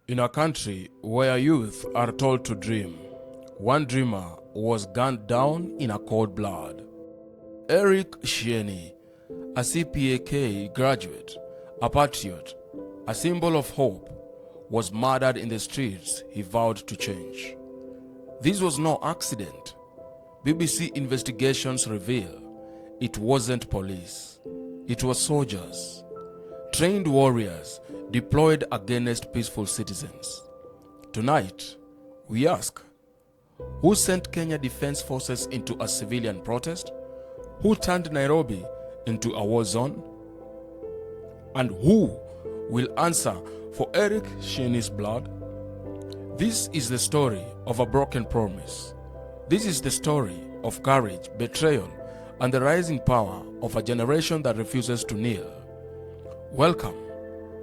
In a country where youth are told to dream, one dreamer was gunned down in a cold blood. Eric Sheeni, a CPAK graduate, a patriot, a symbol of hope, was murdered in the streets he vowed to change. This was no accident. BBC investigations reveal it wasn't police. It was soldiers, trained warriors deployed against peaceful citizens. Tonight, we ask, who sent Kenya Defense Forces into a civilian protest? Who turned Nairobi into a war zone? And who will answer for Eric Sheeni's blood? This is the story of a broken promise. This is the story of courage, betrayal, and the rising power of a generation that refuses to kneel. Welcome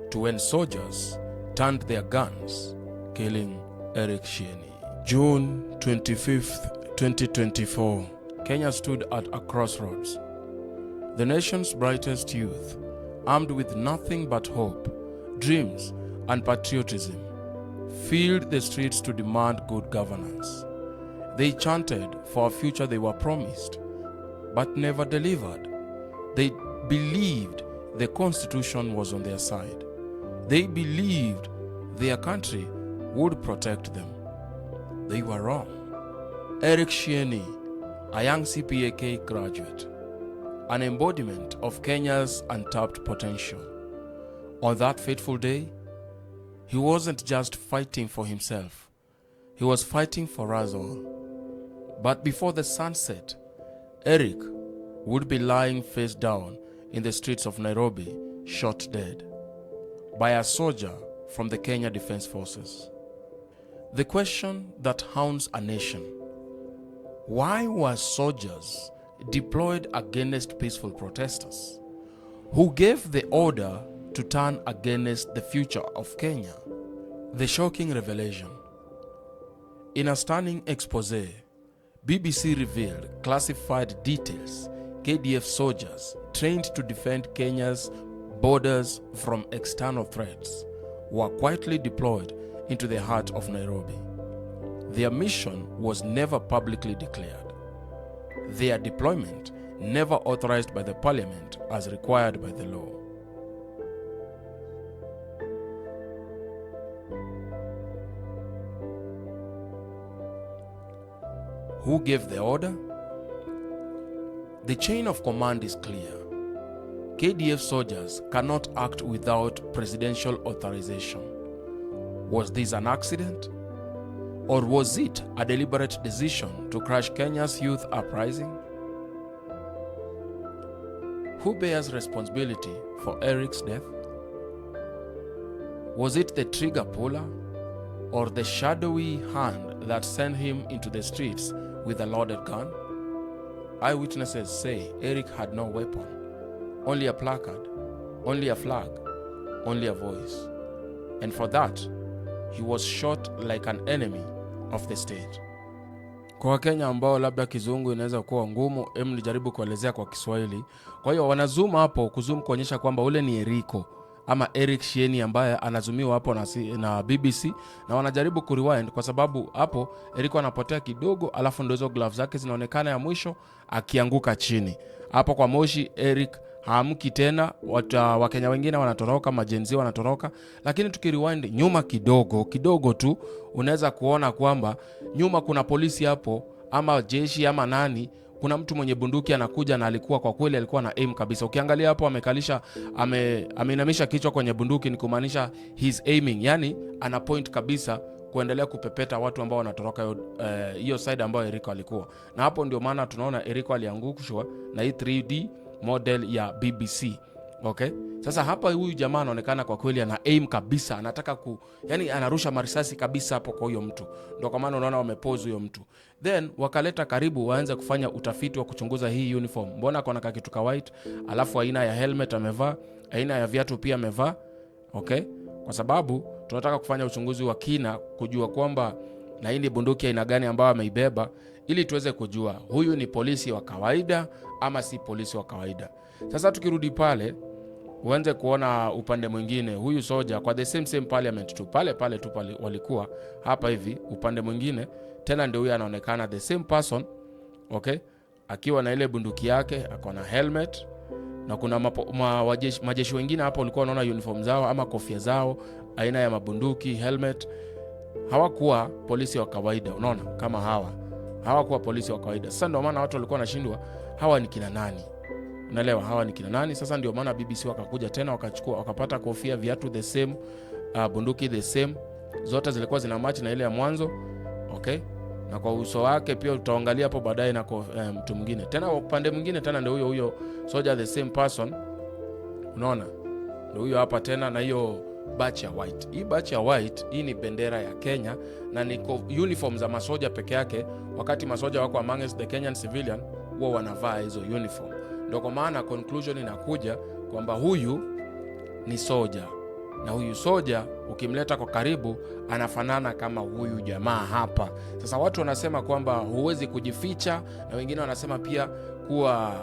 to when soldiers turned their guns, killing Eric Sheeni. June 25th, 2024, Kenya stood at a crossroads. The nation's brightest youth, armed with nothing but hope, dreams, and patriotism, filled the streets to demand good governance. They chanted for a future they were promised, but never delivered. They believed the Constitution was on their side. They believed their country would protect them. They were wrong. Eric Sheeni, a young CPAK graduate, an embodiment of Kenya's untapped potential. On that fateful day, he wasn't just fighting for himself, he was fighting for us all. But before the sun set, Eric would be lying face down in the streets of Nairobi, shot dead by a soldier from the Kenya Defense Forces. The question that haunts a nation: why were soldiers deployed against peaceful protesters? Who gave the order to turn against the future of Kenya? The shocking revelation. In a stunning expose, BBC revealed classified details. KDF soldiers trained to defend Kenya's borders from external threats were quietly deployed into the heart of Nairobi. Their mission was never publicly declared. Their deployment never authorized by the parliament as required by the law. Who gave the order? The chain of command is clear. KDF soldiers cannot act without presidential authorization. Was this an accident? Or was it a deliberate decision to crush Kenya's youth uprising? Who bears responsibility for Eric's death? Was it the trigger puller or the shadowy hand that sent him into the streets with a loaded gun? Eyewitnesses say Eric had no weapon, only a placard, only a flag, only a voice. And for that, he was shot like an enemy of the state. Kwa Wakenya ambao labda kizungu inaweza kuwa ngumu, nilijaribu kuelezea kwa Kiswahili. Kwa hiyo wanazoom hapo, kuzoom kuonyesha kwamba ule ni Eriko ama Eric Sheeni ambaye anazumiwa hapo na BBC, na wanajaribu kurewind kwa sababu hapo Eriko anapotea kidogo, alafu ndio hizo gloves zake zinaonekana ya mwisho akianguka chini. Hapo kwa moshi Eric haamki tena, Wakenya wengine wanatoroka, majenzi wanatoroka, lakini tukirewind nyuma kidogo tu unaweza kuona kwamba nyuma kuna polisi hapo ama jeshi ama nani, kuna mtu mwenye bunduki anakuja na kwa kweli alikuwa na aim kabisa. Ukiangalia hapo ameinamisha kichwa kwenye bunduki, ni kumaanisha he's aiming, yani ana point kabisa kuendelea kupepeta watu ambao wanatoroka hiyo side ambayo Eriko alikuwa. Na hapo ndio maana tunaona Eriko aliangushwa na hii 3D model ya BBC. Okay? Sasa hapa huyu jamaa anaonekana kwa kweli ana aim kabisa, anataka yani anarusha marisasi kabisa hapo kwa huyo mtu. Ndio kwa maana unaona wamepose huyo mtu. Then wakaleta karibu waanze kufanya utafiti wa kuchunguza hii uniform. Mbona kuna kitu ka white, alafu aina ya helmet amevaa, aina ya viatu pia amevaa. Okay? Kwa sababu tunataka kufanya uchunguzi wa kina kujua kwamba na hii ni bunduki aina gani ambayo ameibeba, ili tuweze kujua huyu ni polisi wa kawaida ama si polisi wa kawaida. Sasa tukirudi pale, uanze kuona upande mwingine huyu soja kwa the same parliament tu pale tu walikuwa hapa hivi upande mwingine tena, ndio huyu anaonekana the same person, okay, akiwa na ile bunduki yake, ako na helmet, na kuna majeshi wengine hapo ulikuwa unaona uniform zao ama kofia zao aina ya mabunduki, helmet. Hawakuwa polisi wa kawaida, unaona, kama hawakuwa polisi wa kawaida. Sasa ndio maana watu walikuwa wanashindwa hawa ni kina nani, unaelewa, hawa ni kina nani? Sasa ndio maana BBC wakakuja tena wakachukua, wakapata kofia, viatu the same, bunduki the same, zote zilikuwa zina match na ile ya mwanzo, okay. Na kwa uso wake pia utaangalia hapo baadaye na mtu mwingine tena upande mwingine tena ndio huyo soldier the same person, unaona, ndio huyo hapa tena na hiyo batch ya white. Hii batch ya white hii ni bendera ya Kenya na ni uniform za masoja peke yake. Wakati masoja wako amongst the Kenyan civilian huwa wanavaa hizo uniform. Ndio kwa maana conclusion inakuja kwamba huyu ni soja, na huyu soja ukimleta kwa karibu anafanana kama huyu jamaa hapa. Sasa watu wanasema kwamba huwezi kujificha, na wengine wanasema pia kuwa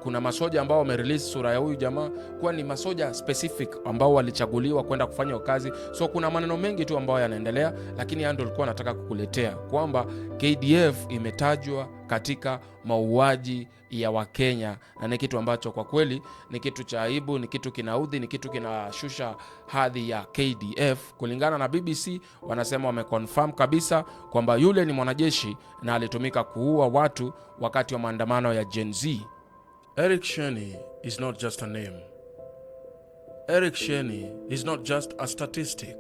kuna masoja ambao wamerelease sura ya huyu jamaa kuwa ni masoja specific ambao walichaguliwa kwenda kufanya kazi. So kuna maneno mengi tu ambayo yanaendelea, lakini ndio nilikuwa nataka kukuletea kwamba KDF imetajwa katika mauaji ya Wakenya, na ni kitu ambacho kwa kweli ni kitu cha aibu, ni kitu kinaudhi, ni kitu kinashusha hadhi ya KDF. Kulingana na BBC wanasema wameconfirm kabisa kwamba yule ni mwanajeshi na alitumika kuua watu wakati wa maandamano ya Gen Z. Eric Sheni is not just a name. Eric Sheni is not just a statistic.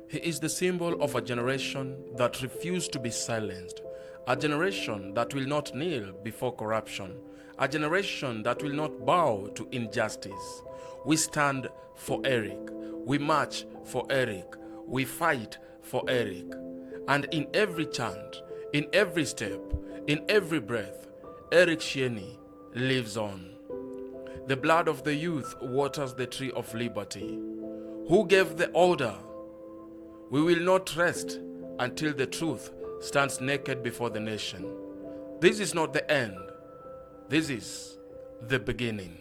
He is the symbol of a generation that refused to be silenced. A generation that will not kneel before corruption. A generation that will not bow to injustice. We stand for Eric. We march for Eric. We fight for Eric. And in every chant, in every step, in every breath, Eric Sheni lives on. The blood of the youth waters the tree of liberty. Who gave the order? We will not rest until the truth stands naked before the nation. This is not the end. This is the beginning.